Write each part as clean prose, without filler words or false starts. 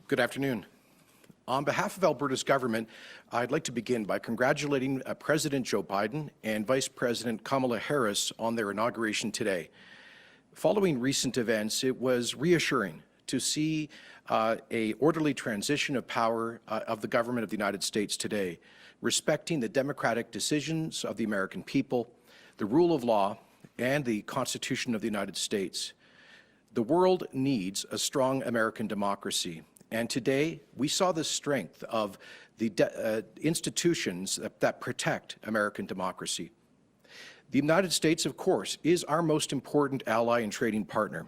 Good afternoon. On behalf of Alberta's government, I'd like to begin by congratulating President Joe Biden and Vice President Kamala Harris on their inauguration today. Following recent events, it was reassuring to see a orderly transition of power of the government of the United States today, respecting the democratic decisions of the American people, the rule of law, and the Constitution of the United States. The world needs a strong American democracy, and today we saw the strength of the institutions that protect American democracy. The United States, of course, is our most important ally and trading partner.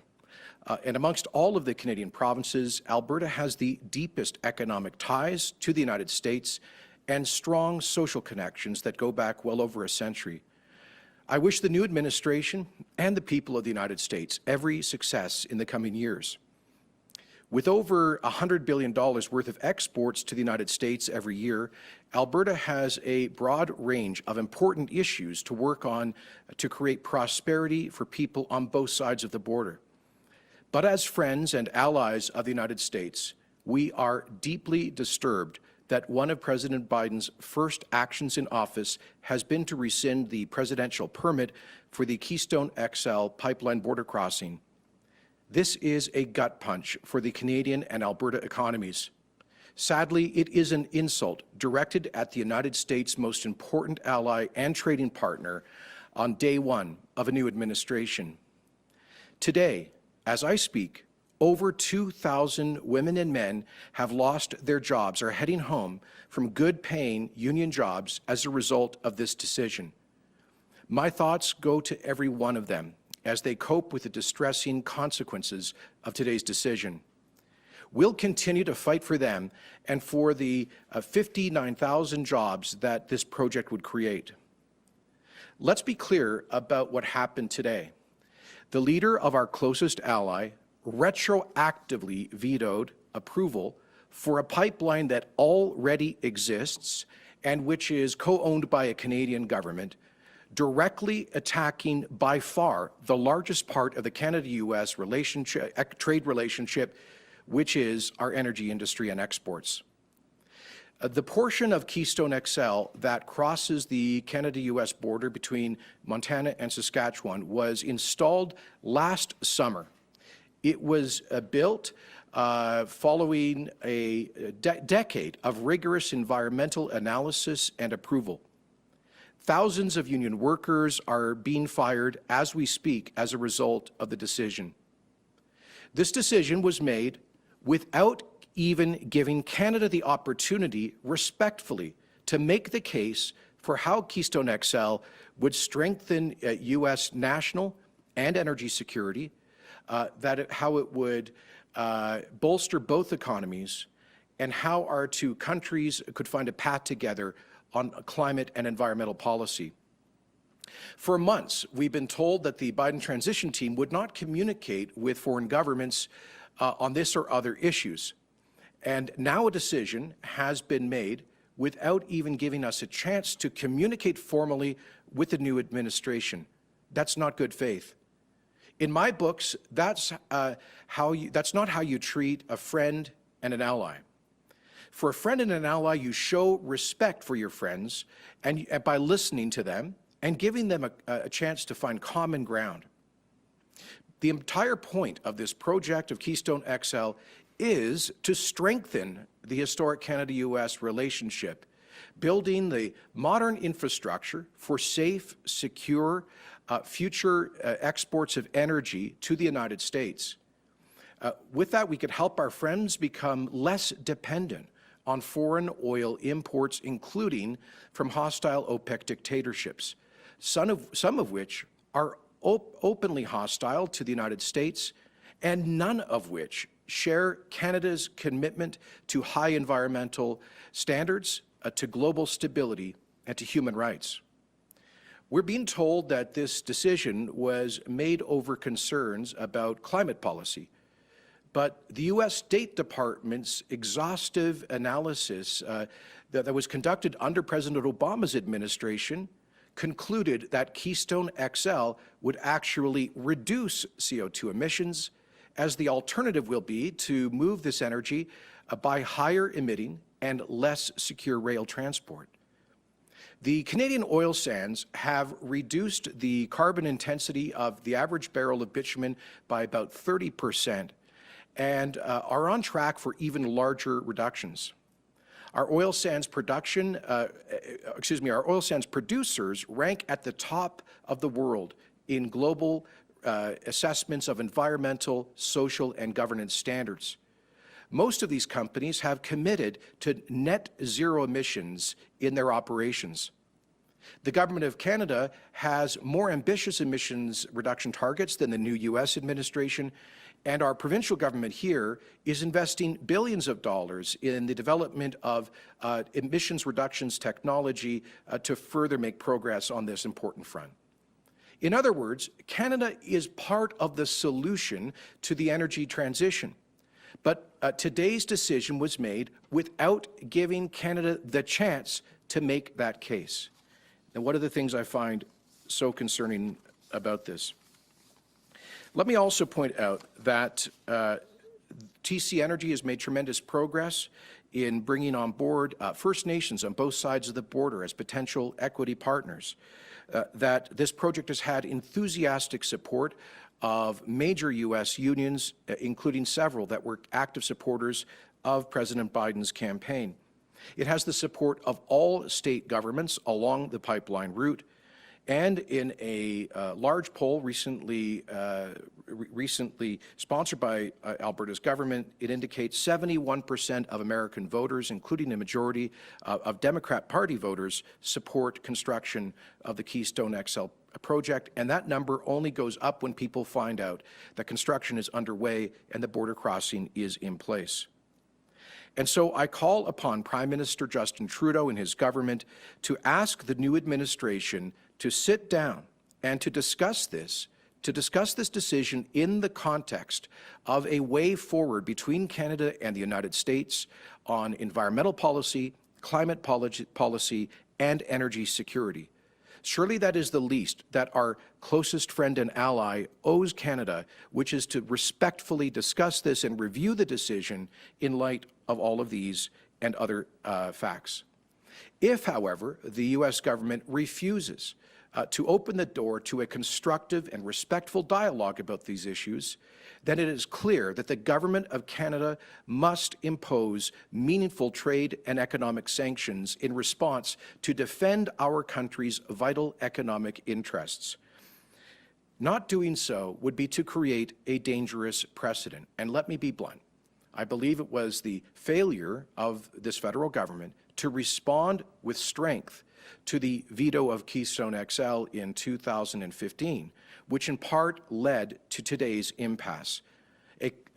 And amongst all of the Canadian provinces, Alberta has the deepest economic ties to the United States and strong social connections that go back well over a century. I wish the new administration and the people of the United States every success in the coming years. With over $100 billion worth of exports to the United States every year, Alberta has a broad range of important issues to work on to create prosperity for people on both sides of the border. But as friends and allies of the United States, we are deeply disturbed that one of President Biden's first actions in office has been to rescind the presidential permit for the Keystone XL pipeline border crossing. This is a gut punch for the Canadian and Alberta economies. Sadly, it is an insult directed at the United States' most important ally and trading partner on day one of a new administration. Today, as I speak, over 2,000 women and men have lost their jobs or are heading home from good-paying union jobs as a result of this decision. My thoughts go to every one of them as they cope with the distressing consequences of today's decision. We'll continue to fight for them and for the 59,000 jobs that this project would create. Let's be clear about what happened today. The leader of our closest ally retroactively vetoed approval for a pipeline that already exists and which is co-owned by a Canadian government, directly attacking by far the largest part of the Canada-US trade relationship, which is our energy industry and exports. The portion of Keystone XL that crosses the Canada-US border between Montana and Saskatchewan was installed last summer. It was built following a decade of rigorous environmental analysis and approval. Thousands of union workers are being fired as we speak as a result of the decision. This decision was made without even giving Canada the opportunity respectfully to make the case for how Keystone XL would strengthen U.S. national and energy security, how it would bolster both economies, and how our two countries could find a path together on climate and environmental policy. For months, we've been told that the Biden transition team would not communicate with foreign governments on this or other issues. And now a decision has been made without even giving us a chance to communicate formally with the new administration. That's not good faith. In my books, that's not how you treat a friend and an ally. For a friend and an ally, you show respect for your friends and by listening to them and giving them a chance to find common ground. The entire point of this project of Keystone XL is to strengthen the historic Canada-US relationship, building the modern infrastructure for safe, secure, future exports of energy to the United States. With that, we could help our friends become less dependent on foreign oil imports, including from hostile OPEC dictatorships, some of which are openly hostile to the United States, and none of which share Canada's commitment to high environmental standards, to global stability, and to human rights. We're being told that this decision was made over concerns about climate policy, but the U.S. State Department's exhaustive analysis that was conducted under President Obama's administration concluded that Keystone XL would actually reduce CO2 emissions as the alternative will be to move this energy by higher emitting and less secure rail transport. The Canadian oil sands have reduced the carbon intensity of the average barrel of bitumen by about 30% and are on track for even larger reductions. Our oil sands our oil sands producers rank at the top of the world in global assessments of environmental, social, and governance standards. Most of these companies have committed to net zero emissions in their operations. The Government of Canada has more ambitious emissions reduction targets than the new U.S. administration, and our provincial government here is investing billions of dollars in the development of emissions reductions technology to further make progress on this important front. In other words, Canada is part of the solution to the energy transition. But today's decision was made without giving Canada the chance to make that case. And what are the things I find so concerning about this? Let me also point out that TC Energy has made tremendous progress in bringing on board First Nations on both sides of the border as potential equity partners. That this project has had enthusiastic support of major U.S. unions, including several that were active supporters of President Biden's campaign. It has the support of all state governments along the pipeline route, and in a large poll recently sponsored by Alberta's government, it indicates 71% of American voters, including a majority of Democrat Party voters, support construction of the Keystone XL project, and that number only goes up when people find out that construction is underway and the border crossing is in place. And so I call upon Prime Minister Justin Trudeau and his government to ask the new administration to sit down and to discuss this decision in the context of a way forward between Canada and the United States on environmental policy, climate policy, and energy security. Surely that is the least that our closest friend and ally owes Canada, which is to respectfully discuss this and review the decision in light of all of these and other facts. If, however, the U.S. government refuses to open the door to a constructive and respectful dialogue about these issues, then it is clear that the Government of Canada must impose meaningful trade and economic sanctions in response to defend our country's vital economic interests. Not doing so would be to create a dangerous precedent. And let me be blunt. I believe it was the failure of this federal government to respond with strength to the veto of Keystone XL in 2015, which in part led to today's impasse.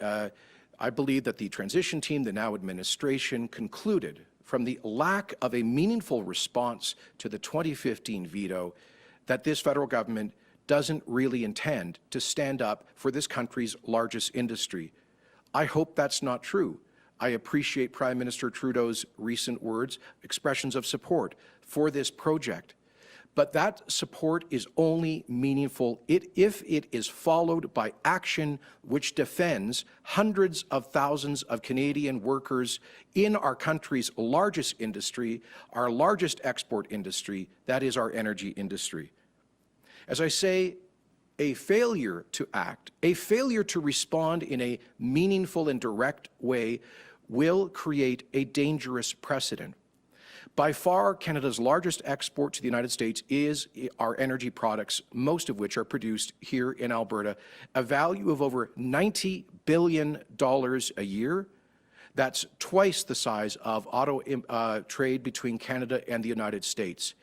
I believe that the transition team, the now administration, concluded from the lack of a meaningful response to the 2015 veto that this federal government doesn't really intend to stand up for this country's largest industry. I hope that's not true. I appreciate Prime Minister Trudeau's recent words, expressions of support for this project. But that support is only meaningful if it is followed by action which defends hundreds of thousands of Canadian workers in our country's largest industry, our largest export industry, that is our energy industry. As I say, a failure to act, a failure to respond in a meaningful and direct way will create a dangerous precedent. By far, Canada's largest export to the United States is our energy products, most of which are produced here in Alberta, a value of over $90 billion a year. That's twice the size of auto trade between Canada and the United States.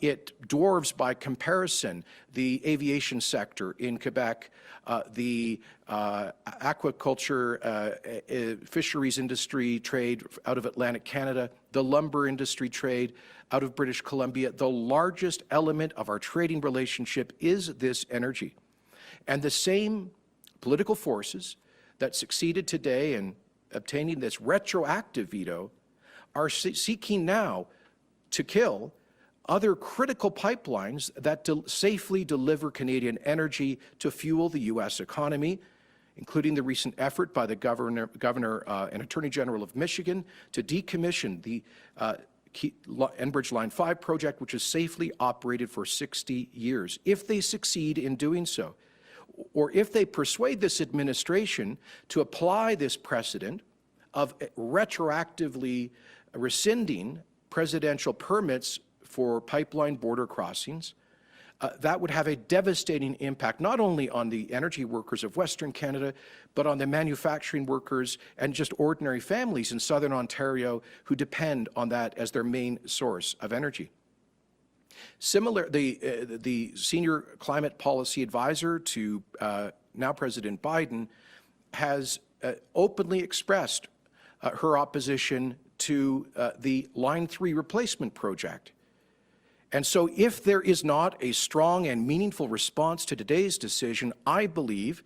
It dwarfs by comparison the aviation sector in Quebec, the aquaculture, fisheries industry trade out of Atlantic Canada, the lumber industry trade out of British Columbia. The largest element of our trading relationship is this energy. And the same political forces that succeeded today in obtaining this retroactive veto are seeking now to kill other critical pipelines that safely deliver Canadian energy to fuel the U.S. economy, including the recent effort by the Governor and Attorney General of Michigan to decommission the Enbridge Line 5 project, which has safely operated for 60 years. If they succeed in doing so, or if they persuade this administration to apply this precedent of retroactively rescinding presidential permits for pipeline border crossings, that would have a devastating impact not only on the energy workers of Western Canada, but on the manufacturing workers and just ordinary families in Southern Ontario who depend on that as their main source of energy. The senior climate policy advisor to now President Biden has openly expressed her opposition to the Line 3 replacement project. And so if there is not a strong and meaningful response to today's decision, I believe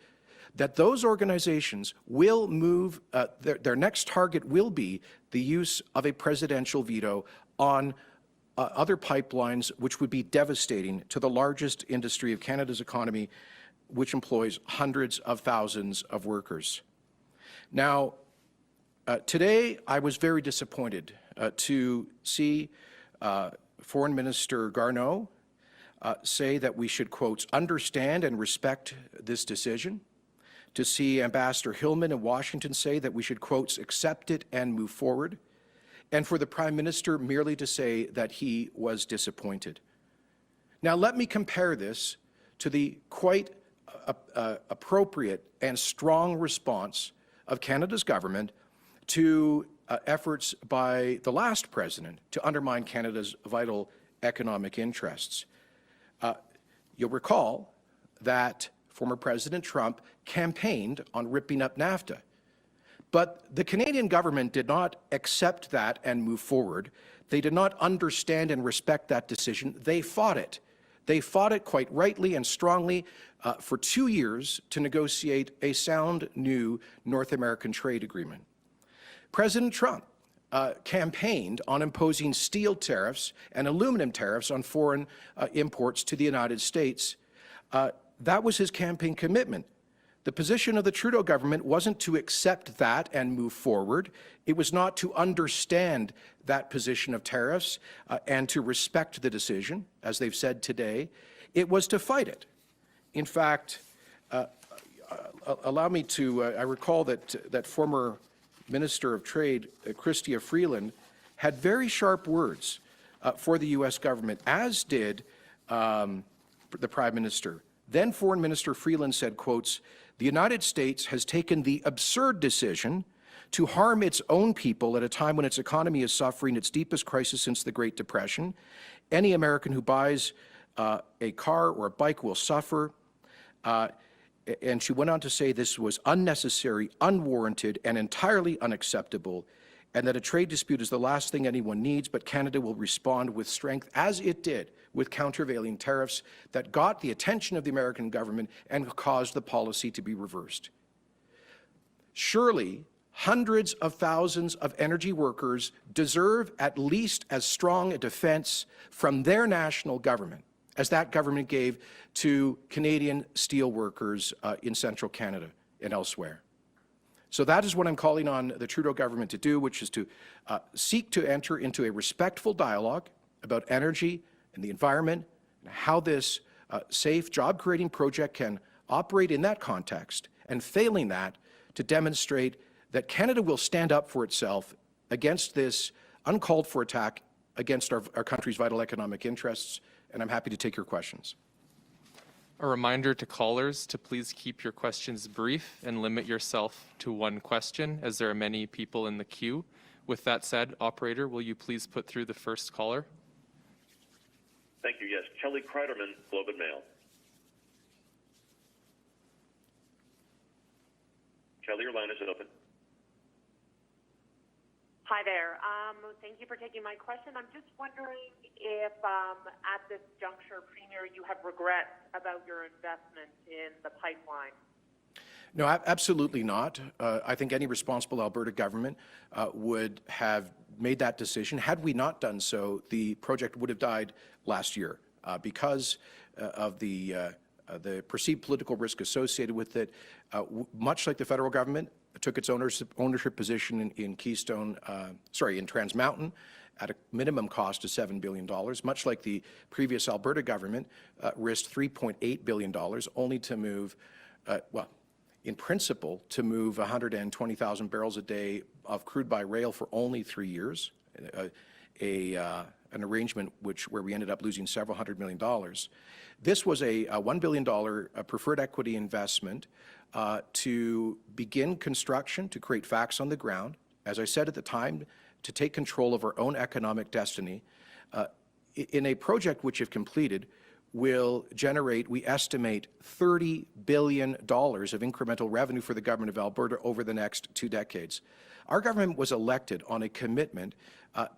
that those organizations will move, their next target will be the use of a presidential veto on other pipelines, which would be devastating to the largest industry of Canada's economy, which employs hundreds of thousands of workers. Now, today I was very disappointed to see Foreign Minister Garneau say that we should, quote, understand and respect this decision, to see Ambassador Hillman in Washington say that we should, quote, accept it and move forward, and for the Prime Minister merely to say that he was disappointed. Now, let me compare this to the quite appropriate and strong response of Canada's government to efforts by the last president to undermine Canada's vital economic interests. You'll recall that former President Trump campaigned on ripping up NAFTA. But the Canadian government did not accept that and move forward. They did not understand and respect that decision. They fought it. They fought it quite rightly and strongly for 2 years to negotiate a sound new North American trade agreement. President Trump campaigned on imposing steel tariffs and aluminum tariffs on foreign imports to the United States. That was his campaign commitment. The position of the Trudeau government wasn't to accept that and move forward. It was not to understand that position of tariffs and to respect the decision, as they've said today. It was to fight it. In fact, allow me to, I recall that former Minister of Trade, Chrystia Freeland, had very sharp words for the U.S. government, as did the Prime Minister. Then Foreign Minister Freeland said, quotes, "The United States has taken the absurd decision to harm its own people at a time when its economy is suffering its deepest crisis since the Great Depression. Any American who buys a car or a bike will suffer." And she went on to say this was unnecessary, unwarranted, and entirely unacceptable, and that a trade dispute is the last thing anyone needs, but Canada will respond with strength, as it did with countervailing tariffs that got the attention of the American government and caused the policy to be reversed. Surely, hundreds of thousands of energy workers deserve at least as strong a defense from their national government as that government gave to Canadian steel workers in central Canada and elsewhere. So that is what I'm calling on the Trudeau government to do, which is to seek to enter into a respectful dialogue about energy and the environment and how this safe, job-creating project can operate in that context, and failing that, to demonstrate that Canada will stand up for itself against this uncalled-for attack against our country's vital economic interests. And I'm happy to take your questions. A reminder to callers to please keep your questions brief and limit yourself to one question, as there are many people in the queue. With that said, operator, will you please put through the first caller? Thank you. Yes, Kelly Kreiderman, Globe and Mail. Kelly, your line is open. Hi there. Thank you for taking my question. I'm just wondering if at this juncture, Premier, you have regrets about your investment in the pipeline. No, absolutely not. I think any responsible Alberta government would have made that decision. Had we not done so, the project would have died last year because of the the perceived political risk associated with it, much like the federal government, took its ownership position in in Trans Mountain at a minimum cost of $7 billion, much like the previous Alberta government risked $3.8 billion only to move, in principle, to move 120,000 barrels a day of crude by rail for only 3 years, an arrangement where we ended up losing several $100 million. This was a $1 billion preferred equity investment to begin construction, to create facts on the ground, as I said at the time, to take control of our own economic destiny in a project which, if completed, will generate, we estimate, $30 billion of incremental revenue for the government of Alberta over the next 2 decades. Our government was elected on a commitment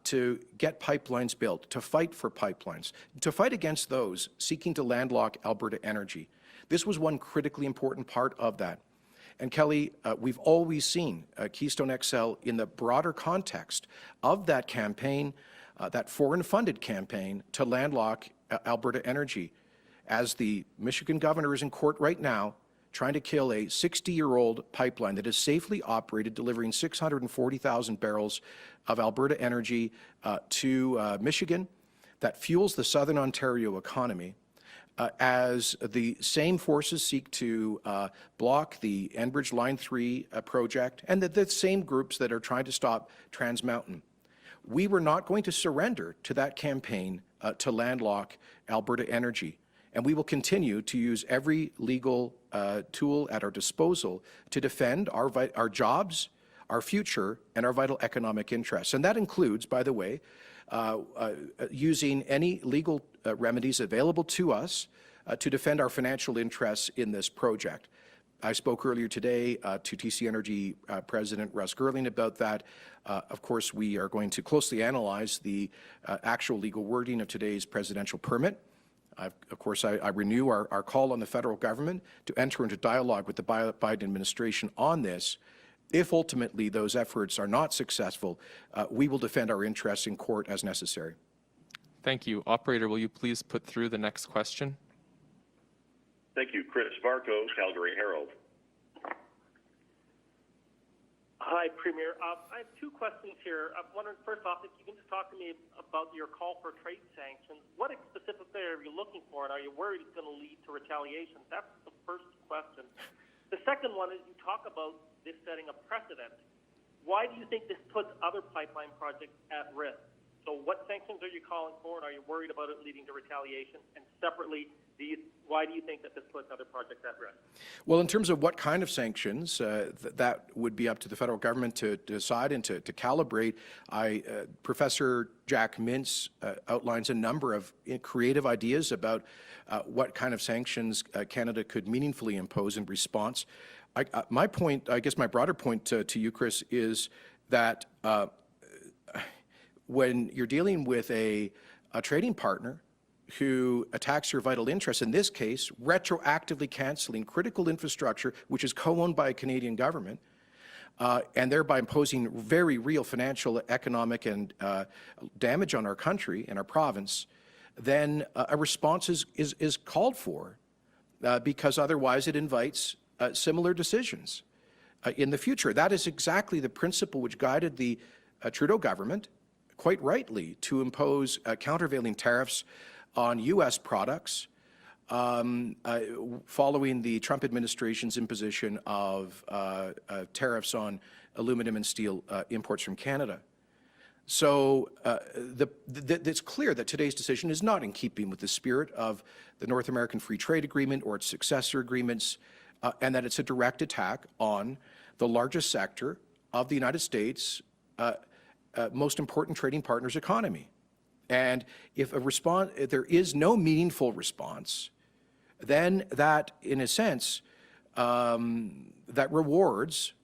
to get pipelines built, to fight for pipelines, to fight against those seeking to landlock Alberta energy. This was one critically important part of that. And Kelly, we've always seen Keystone XL in the broader context of that campaign, that foreign-funded campaign to landlock Alberta energy. As the Michigan governor is in court right now, trying to kill a 60-year-old pipeline that is safely operated, delivering 640,000 barrels of Alberta energy to Michigan, that fuels the Southern Ontario economy, as the same forces seek to block the Enbridge Line 3 project, and the same groups that are trying to stop Trans Mountain. We were not going to surrender to that campaign to landlock Alberta energy, and we will continue to use every legal tool at our disposal to defend our jobs, our future, and our vital economic interests. And that includes, by the way, using any legal remedies available to us to defend our financial interests in this project. I spoke earlier today to TC Energy President Russ Girling about that. Of course, we are going to closely analyze the actual legal wording of today's presidential permit. Of course, I renew our call on the federal government to enter into dialogue with the Biden administration on this. If ultimately those efforts are not successful, we will defend our interests in court as necessary. Thank you. Operator, will you please put through the next question? Thank you. Chris Varco, Calgary Herald. Hi, Premier. I have 2 questions here. I'm wondering, first off, if you can just talk to me about your call for trade sanctions. What specifically are you looking for, and are you worried it's going to lead to retaliation? That's the first question. The second one is you talk about this setting a precedent. Why do you think this puts other pipeline projects at risk? So what sanctions are you calling for, and are you worried about it leading to retaliation? And separately, why do you think that this puts other projects at risk? Well, in terms of what kind of sanctions, that would be up to the federal government to decide and to calibrate. Professor Jack Mintz outlines a number of creative ideas about what kind of sanctions Canada could meaningfully impose in response. My point, I guess my broader point to you, Chris, is that when you're dealing with a trading partner who attacks your vital interests, in this case, retroactively cancelling critical infrastructure, which is co-owned by a Canadian government, and thereby imposing very real financial, economic, and damage on our country and our province, then a response is called for, because otherwise it invites similar decisions in the future. That is exactly the principle which guided the Trudeau government, quite rightly, to impose countervailing tariffs on U.S. products following the Trump administration's imposition of tariffs on aluminum and steel imports from Canada. So it's clear that today's decision is not in keeping with the spirit of the North American Free Trade Agreement or its successor agreements, and that it's a direct attack on the largest sector of the United States' most important trading partner's economy. And if there is no meaningful response, then that, in a sense, that rewards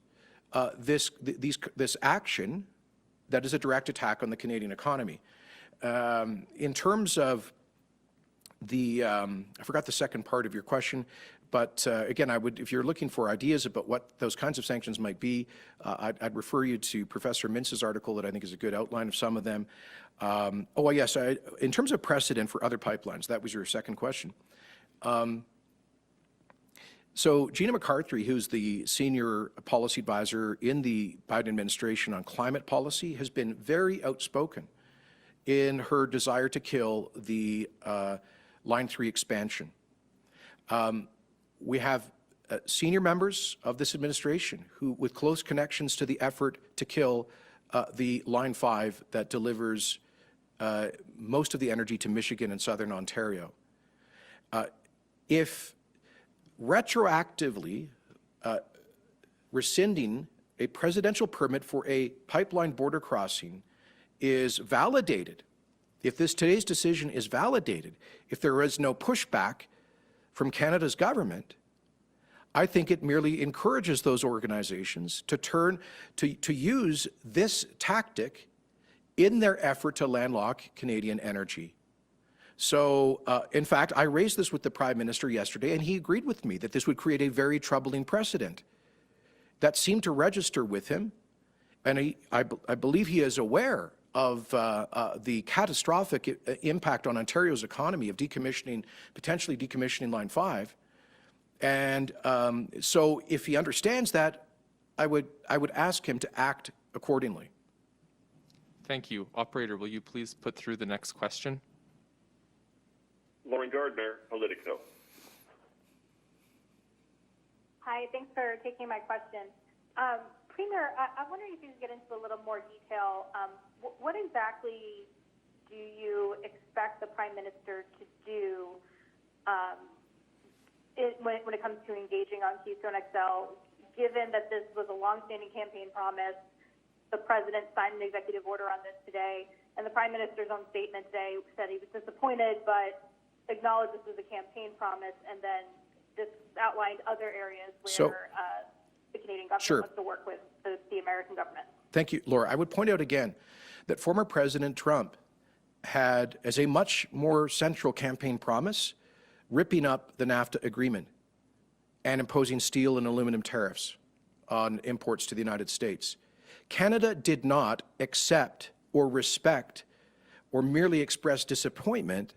this action that is a direct attack on the Canadian economy. In terms of the, I forgot the second part of your question, but again, if you're looking for ideas about what those kinds of sanctions might be, I'd refer you to Professor Mintz's article that I think is a good outline of some of them. Yes, in terms of precedent for other pipelines, that was your second question. So Gina McCarthy, who's the senior policy advisor in the Biden administration on climate policy, has been very outspoken in her desire to kill the Line 3 expansion. We have senior members of this administration who, with close connections to the effort to kill the Line 5 that delivers most of the energy to Michigan and southern Ontario. If retroactively rescinding a presidential permit for a pipeline border crossing is validated, if today's decision is validated, if there is no pushback from Canada's government, I think it merely encourages those organizations to turn to use this tactic in their effort to landlock Canadian energy. So, in fact, I raised this with the Prime Minister yesterday, and he agreed with me that this would create a very troubling precedent. That seemed to register with him, and I believe he is aware of the catastrophic impact on Ontario's economy of potentially decommissioning Line 5. And so if he understands that, I would ask him to act accordingly. Thank you. Operator, will you please put through the next question? Lauren Gardner, Politico. Hi, thanks for taking my question. Premier, I'm wondering if you could get into a little more detail. What exactly do you expect the Prime Minister to do when it comes to engaging on Keystone XL, given that this was a long-standing campaign promise? The President signed an executive order on this today, and the Prime Minister's own statement today said he was disappointed, but acknowledged this was a campaign promise, and then this outlined other areas where the Canadian government wants to work with the American government. Thank you, Laura. I would point out again that former President Trump had, as a much more central campaign promise, ripping up the NAFTA agreement and imposing steel and aluminum tariffs on imports to the United States. Canada did not accept or respect or merely express disappointment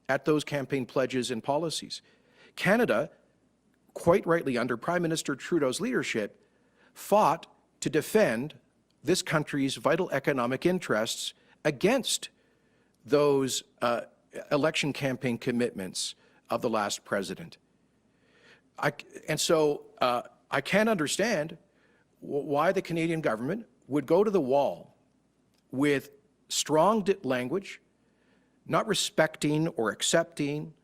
at those campaign pledges and policies. Canada, quite rightly under Prime Minister Trudeau's leadership, fought to defend this country's vital economic interests against those election campaign commitments of the last president. And so I can't understand why the Canadian government would go to the wall with strong language, not respecting or accepting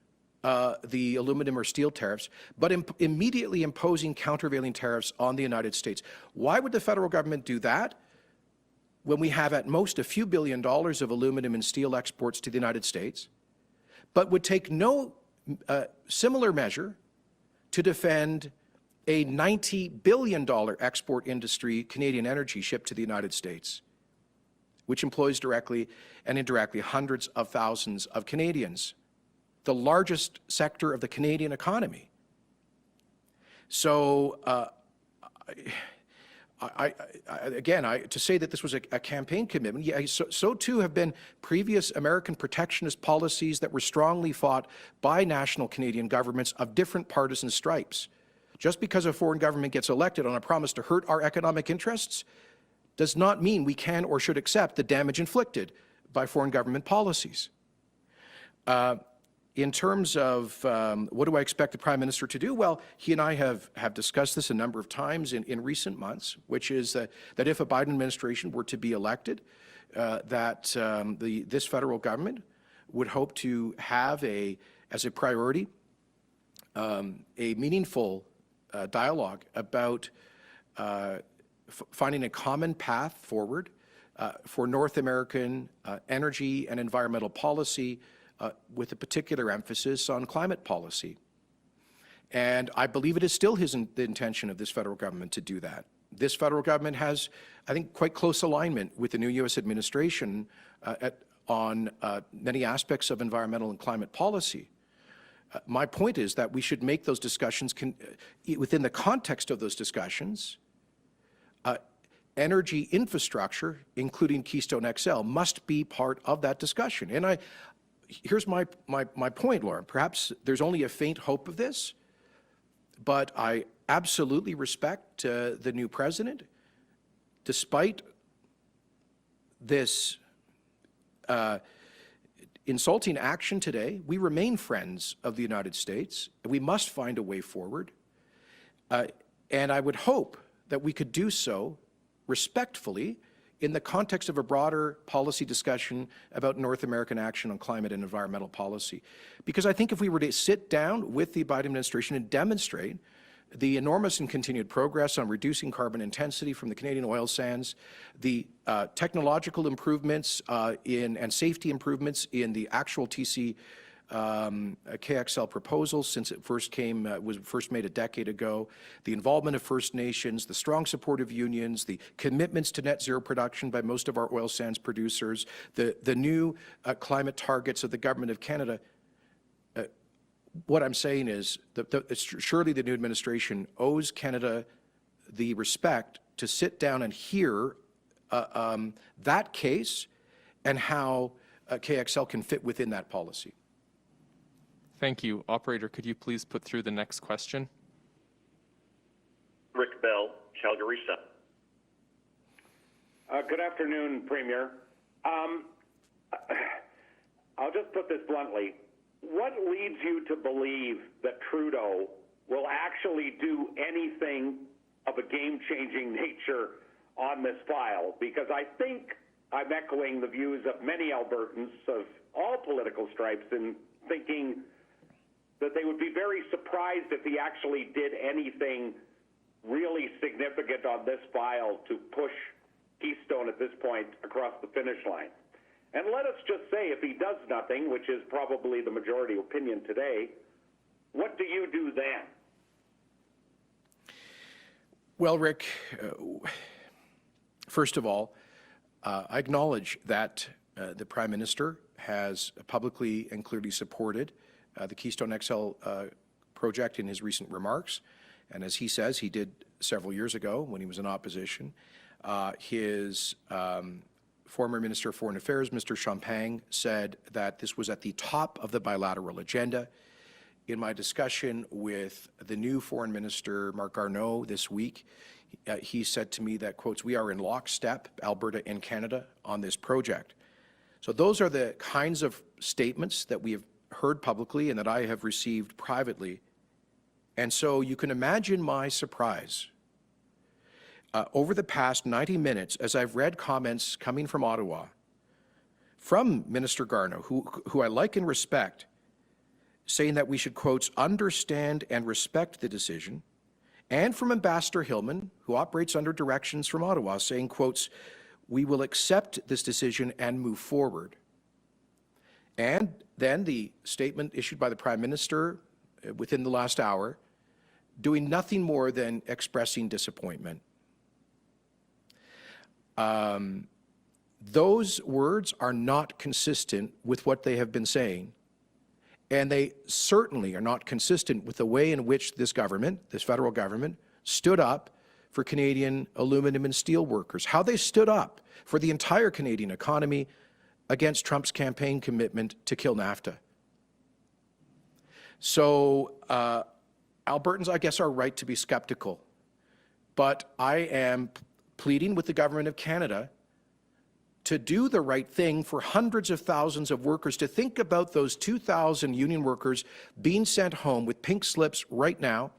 the aluminum or steel tariffs, but immediately imposing countervailing tariffs on the United States. Why would the federal government do that when we have at most a few $billion of aluminum and steel exports to the United States, but would take no similar measure to defend a $90 billion export industry, Canadian energy, shipped to the United States, which employs directly and indirectly hundreds of thousands of Canadians, the largest sector of the Canadian economy. So, to say that this was a campaign commitment, yeah, so too have been previous American protectionist policies that were strongly fought by national Canadian governments of different partisan stripes. Just because a foreign government gets elected on a promise to hurt our economic interests does not mean we can or should accept the damage inflicted by foreign government policies. In terms of what do I expect the Prime Minister to do? Well, he and I have discussed this a number of times in recent months, which is that if a Biden administration were to be elected, this federal government would hope to have as a priority a meaningful dialogue about finding a common path forward for North American energy and environmental policy, with a particular emphasis on climate policy. And I believe it is still the intention of this federal government to do that. This federal government has, I think, quite close alignment with the new U.S. administration on many aspects of environmental and climate policy. My point is that we should make those discussions, within the context of those discussions, energy infrastructure, including Keystone XL, must be part of that discussion. And here's my point, Laura. Perhaps there's only a faint hope of this. but I absolutely respect the new president. Despite this insulting action today, we remain friends of the United States. We must find a way forward. And I would hope that we could do so respectfully in the context of a broader policy discussion about North American action on climate and environmental policy. Because I think if we were to sit down with the Biden administration and demonstrate the enormous and continued progress on reducing carbon intensity from the Canadian oil sands, the technological improvements and safety improvements in the actual TC KXL proposal since it first was first made a decade ago, the involvement of First Nations, the strong support of unions, the commitments to net zero production by most of our oil sands producers, the new climate targets of the Government of Canada. What I'm saying is that surely the new administration owes Canada the respect to sit down and hear that case and how KXL can fit within that policy. Thank you. Operator, could you please put through the next question? Rick Bell, Calgary Sun. Good afternoon, Premier. I'll just put this bluntly. What leads you to believe that Trudeau will actually do anything of a game-changing nature on this file? Because I think I'm echoing the views of many Albertans of all political stripes in thinking that they would be very surprised if he actually did anything really significant on this file to push Keystone at this point across the finish line. And let us just say, if he does nothing, which is probably the majority opinion today, what do you do then? Well, Rick, first of all, I acknowledge that the Prime Minister has publicly and clearly supported the Keystone XL project in his recent remarks. And as he says, he did several years ago when he was in opposition. His former Minister of Foreign Affairs, Mr. Champagne, said that this was at the top of the bilateral agenda. In my discussion with the new Foreign Minister, Marc Garneau, this week, he said to me that, quotes, "We are in lockstep, Alberta and Canada, on this project." So those are the kinds of statements that we have heard publicly and that I have received privately. And so you can imagine my surprise over the past 90 minutes as I've read comments coming from Ottawa, from Minister Garneau, who I like and respect, saying that we should, quotes, "understand and respect the decision," and from Ambassador Hillman, who operates under directions from Ottawa, saying, quotes, "we will accept this decision and move forward." And then the statement issued by the Prime Minister within the last hour, doing nothing more than expressing disappointment. Those words are not consistent with what they have been saying, and they certainly are not consistent with the way in which this government, this federal government, stood up for Canadian aluminum and steel workers, how they stood up for the entire Canadian economy against Trump's campaign commitment to kill NAFTA. So Albertans, I guess, are right to be skeptical, but I am pleading with the Government of Canada to do the right thing for hundreds of thousands of workers, to think about those 2,000 union workers being sent home with pink slips right now,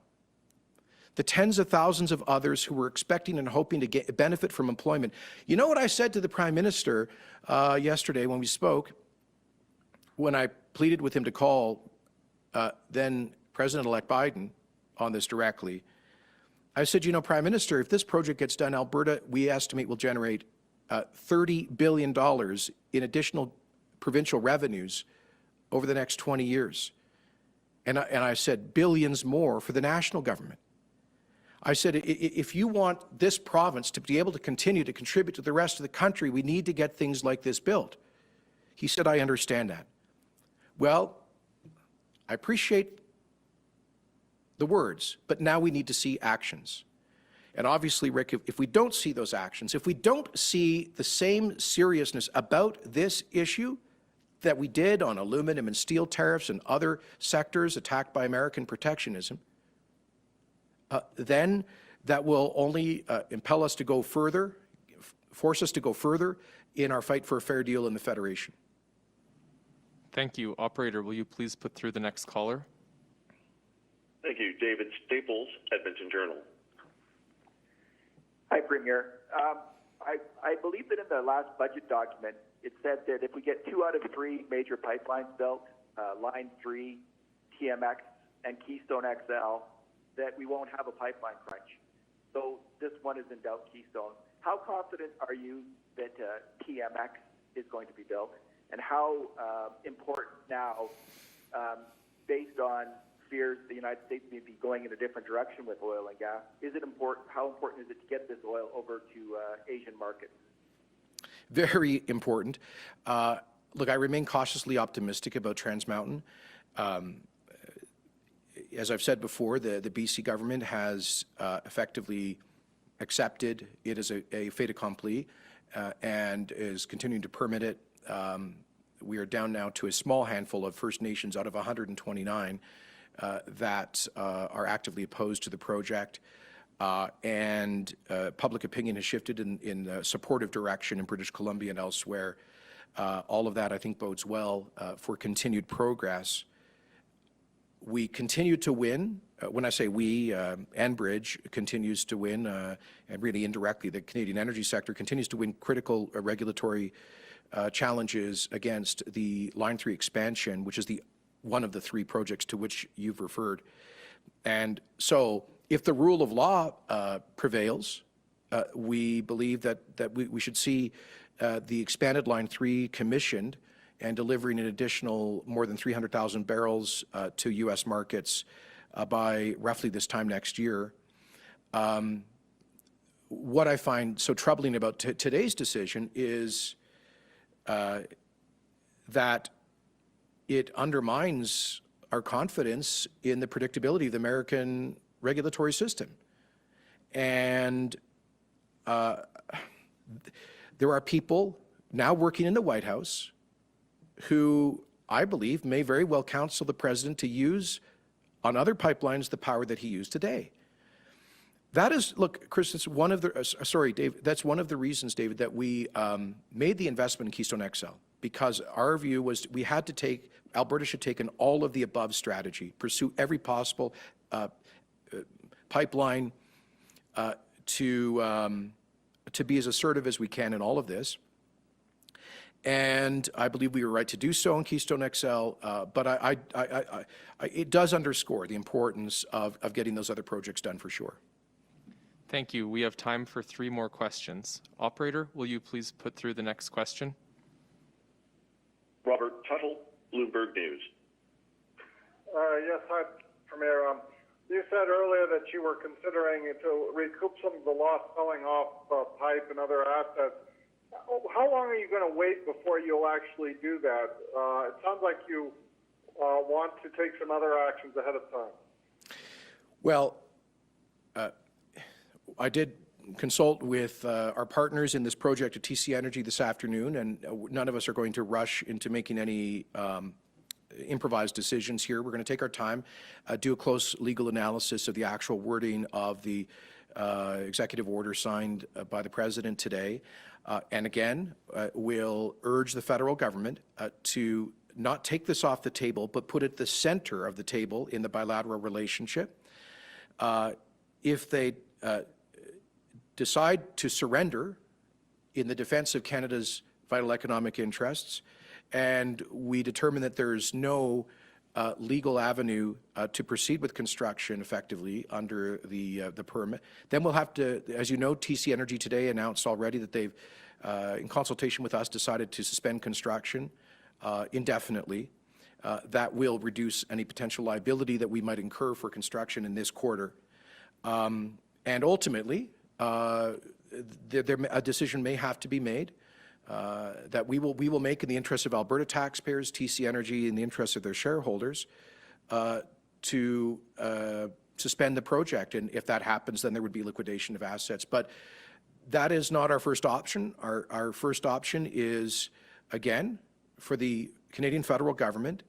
the tens of thousands of others who were expecting and hoping to benefit from employment. You know what I said to the Prime Minister yesterday when we spoke, when I pleaded with him to call then President-elect Biden on this directly? I said, you know, Prime Minister, if this project gets done, Alberta, we estimate, will generate $30 billion in additional provincial revenues over the next 20 years. And I said billions more for the national government. I said, if you want this province to be able to continue to contribute to the rest of the country, we need to get things like this built. He said, I understand that. Well, I appreciate the words, but now we need to see actions. And obviously, Rick, if we don't see those actions, if we don't see the same seriousness about this issue that we did on aluminum and steel tariffs and other sectors attacked by American protectionism, then that will only impel us to go further, force us to go further in our fight for a fair deal in the Federation. Thank you. Operator, will you please put through the next caller? Thank you. David Staples, Edmonton Journal. Hi, Premier. I believe that in the last budget document, it said that if we get 2 out of 3 major pipelines built, Line 3, TMX, and Keystone XL, that we won't have a pipeline crunch. So this one is in doubt, Keystone. How confident are you that TMX is going to be built? And how important now, based on fears the United States may be going in a different direction with oil and gas, is it important? How important is it to get this oil over to Asian markets? Very important. Look, I remain cautiously optimistic about Trans Mountain. As I've said before, the BC government has effectively accepted it as a fait accompli and is continuing to permit it. We are down now to a small handful of First Nations out of 129 that are actively opposed to the project. And public opinion has shifted in a supportive direction in British Columbia and elsewhere. All of that, I think, bodes well for continued progress. We continue to win. When I say we, Enbridge continues to win, and really indirectly, the Canadian energy sector continues to win critical regulatory challenges against the Line 3 expansion, which is one of the 3 projects to which you've referred. And so if the rule of law prevails, we believe that we should see the expanded Line 3 commissioned and delivering an additional more than 300,000 barrels to U.S. markets by roughly this time next year. What I find so troubling about today's decision is that it undermines our confidence in the predictability of the American regulatory system. And there are people now working in the White House who I believe may very well counsel the president to use on other pipelines the power that he used today. That is, look, Chris, it's one of the, sorry, Dave, that's one of the reasons, David, that we made the investment in Keystone XL, because our view was we had to take, Alberta should take an all of the above strategy, pursue every possible pipeline to be as assertive as we can in all of this. And I believe we were right to do so in Keystone XL, but it does underscore the importance of getting those other projects done for sure. Thank you. We have time for 3 more questions. Operator, will you please put through the next question? Robert Tuttle, Bloomberg News. Yes, hi, Premier. You said earlier that you were considering to recoup some of the loss selling off pipe and other assets. How long are you going to wait before you'll actually do that? It sounds like you want to take some other actions ahead of time. Well, I did consult with our partners in this project at TC Energy this afternoon, and none of us are going to rush into making any improvised decisions here. We're going to take our time, do a close legal analysis of the actual wording of the executive order signed by the President today. And again, we'll urge the federal government to not take this off the table, but put it at the center of the table in the bilateral relationship. If they decide to surrender in the defense of Canada's vital economic interests, and we determine that there's no legal avenue to proceed with construction effectively under the permit, then we'll have to, as you know, TC Energy today announced already that they've, in consultation with us, decided to suspend construction indefinitely. That will reduce any potential liability that we might incur for construction in this quarter. And ultimately, a decision may have to be made that we will make in the interest of Alberta taxpayers, TC Energy in the interest of their shareholders, to suspend the project. And if that happens, then there would be liquidation of assets. But that is not our first option. Our first option is, again, for the Canadian federal government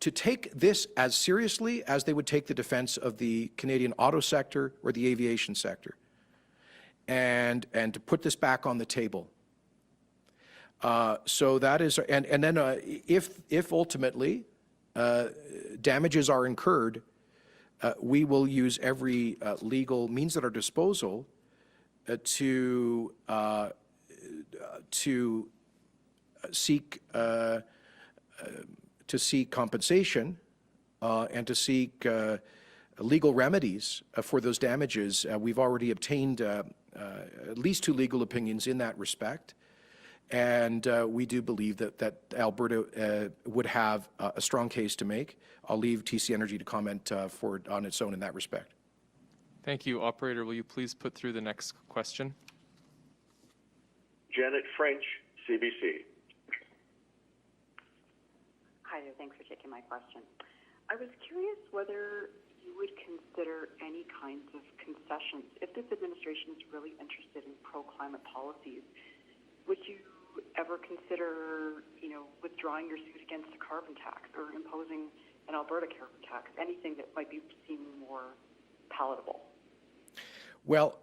to take this as seriously as they would take the defense of the Canadian auto sector or the aviation sector, and to put this back on the table. So that is, and then if ultimately damages are incurred, we will use every legal means at our disposal to seek compensation and to seek legal remedies for those damages. We've already obtained at least 2 legal opinions in that respect, and we do believe that Alberta would have a strong case to make. I'll leave TC Energy to comment on its own in that respect. Thank you. Operator, will you please put through the next question? Janet French, CBC. Hi there. Thanks for taking my question. I was curious whether you would consider any kinds of concessions. If this administration is really interested in pro-climate policies, would you ever consider, withdrawing your suit against a carbon tax or imposing an Alberta carbon tax, anything that might be seen more palatable? Well,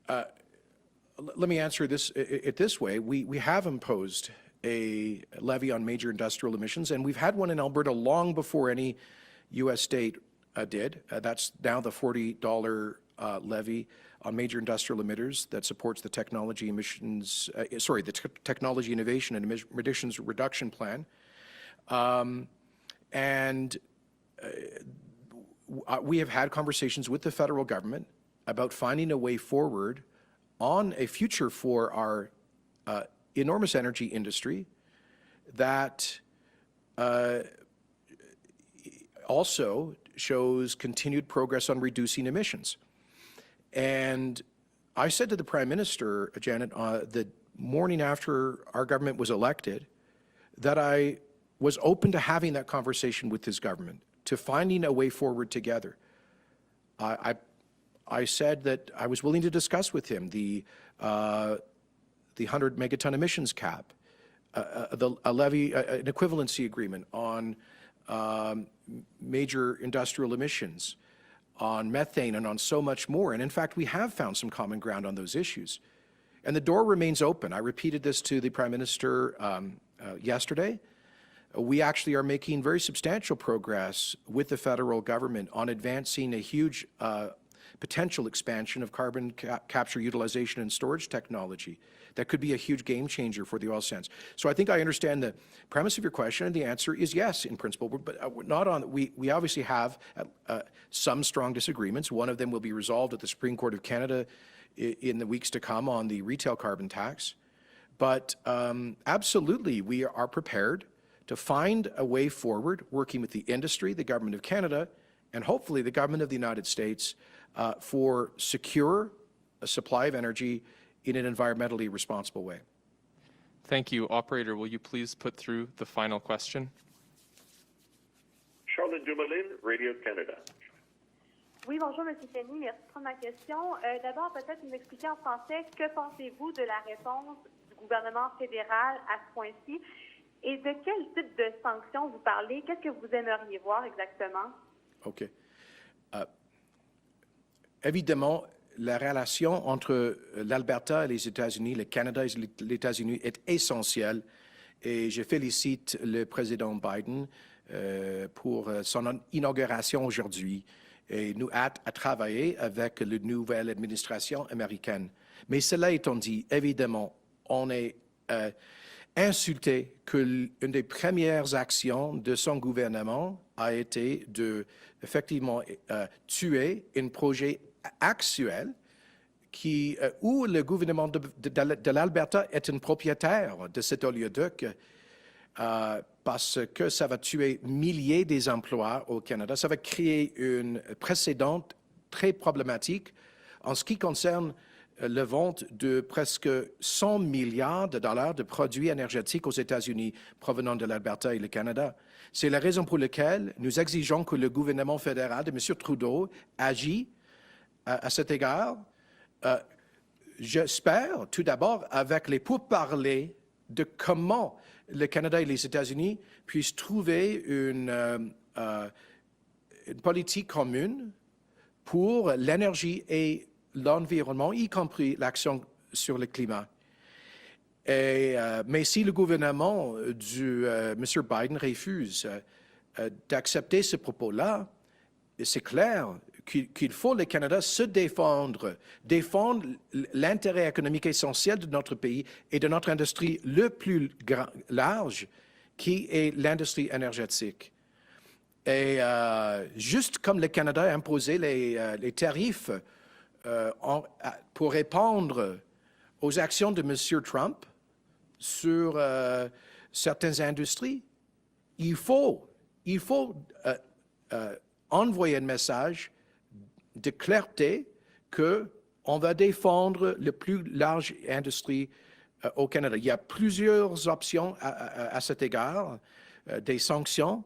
let me answer it this way. We have imposed a levy on major industrial emissions, and we've had one in Alberta long before any U.S. state did. That's now the $40 levy on major industrial emitters that supports the technology emissions, technology innovation and emissions reduction plan. We have had conversations with the federal government about finding a way forward on a future for our enormous energy industry that also shows continued progress on reducing emissions. And I said to the Prime Minister, Janet, the morning after our government was elected, that I was open to having that conversation with his government, to finding a way forward together. I said that I was willing to discuss with him the 100 megaton emissions cap, a levy, an equivalency agreement on major industrial emissions, on methane, and on so much more. And in fact, we have found some common ground on those issues. And the door remains open. I repeated this to the Prime Minister yesterday. We actually are making very substantial progress with the federal government on advancing a huge potential expansion of carbon capture, utilization, and storage technology that could be a huge game changer for the oil sands. So I think I understand the premise of your question, and the answer is yes, in principle. But we're not on. We obviously have some strong disagreements. One of them will be resolved at the Supreme Court of Canada in the weeks to come on the retail carbon tax. But absolutely, we are prepared to find a way forward, working with the industry, the Government of Canada, and hopefully the Government of the United States for secure a supply of energy in an environmentally responsible way. Thank you. Operator, will you please put through the final question? Charlotte Dumoulin, Radio-Canada. Oui, bonjour, M. Kenney. Merci de prendre ma question. D'abord, peut-être nous expliquer en français, que pensez-vous de la réponse du gouvernement fédéral à ce point-ci? Et de quel type de sanctions vous parlez? Qu'est-ce que vous aimeriez voir exactement? OK. Évidemment, la relation entre l'Alberta et les États-Unis, le Canada et les États-Unis est essentielle. Et je félicite le président Biden pour son inauguration aujourd'hui. Et nous hâte à travailler avec la nouvelle administration américaine. Mais cela étant dit, évidemment, on est insulté qu'une des premières actions de son gouvernement a été de, effectivement, tuer un projet actuel où le gouvernement de l'Alberta est un propriétaire de cet oléoduc parce que ça va tuer milliers des emplois au Canada. Ça va créer un précédent très problématique en ce qui concerne la vente de presque 100 milliards de dollars de produits énergétiques aux États-Unis provenant de l'Alberta et le Canada. C'est la raison pour laquelle nous exigeons que le gouvernement fédéral de M. Trudeau agisse à cet égard. J'espère, tout d'abord, avec les pourparlers de comment le Canada et les États-Unis puissent trouver une politique commune pour l'énergie et l'environnement, y compris l'action sur le climat. Mais si le gouvernement du M. Biden refuse d'accepter ce propos-là, c'est clair qu'il faut le Canada se défendre l'intérêt économique essentiel de notre pays et de notre industrie le plus large, qui est l'industrie énergétique. Et juste comme le Canada a imposé les tarifs pour répondre aux actions de M. Trump sur certaines industries, il faut envoyer un message de clarté qu'on va défendre la plus large industrie au Canada. Il y a plusieurs options à cet égard, des sanctions,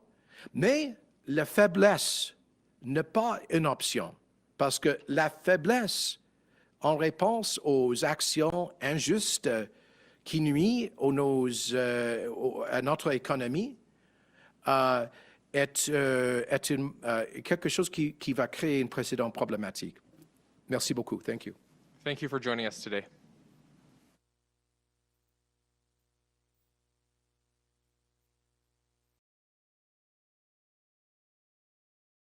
mais la faiblesse n'est pas une option, parce que la faiblesse, en réponse aux actions injustes qui nuisent à notre économie, est quelque chose qui va créer un précédent problématique. Merci beaucoup. Thank you. Thank you for joining us today.